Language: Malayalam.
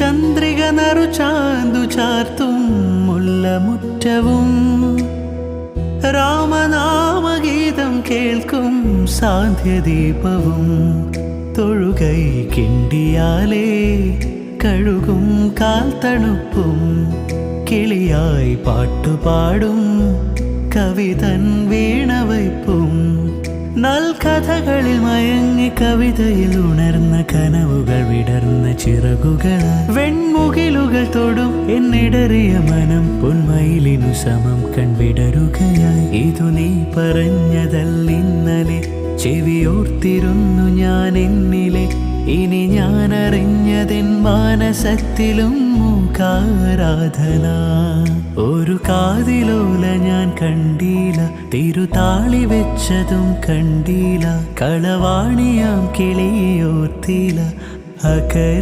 ചന്ദ്രിക നറു ചാന്തു ചാർത്തും മുല്ലമുറ്റവും രാമനാമഗീതം കേൾക്കും സാന്ധ്യദീപവും തൊഴുകൈ കിണ്ടിയാലേ കഴുകും കാൽ തണുപ്പും കിളിയായി പാട്ടുപാടും കവിതൻ വീണവയ്പ്പും നൽകഥകളിൽ മയങ്ങി കവിതയിൽ ഉണർന്ന കനവുകൾ വിടർന്ന ചിറകുകൾ വെൺമുകിലുകൾ തൊടും എന്നിടറിയ മനം പൊന്മയിലിനു സമം കൺവിടരുകയായി ഇതു നീ പറഞ്ഞതല്ലിന്നലെ ചെവിയോർത്തിരുന്നു ഞാൻ എന്നിലെ ഇനി ഞാൻ അറിഞ്ഞതെൻ മാനസത്തിലും മൂകാരാധന ഒരു കാതിലോല ഞാൻ കണ്ടീല തിരുതാളി വെച്ചതും കണ്ടീല കളവാണിയാം കിളിയോർത്തില അകൽ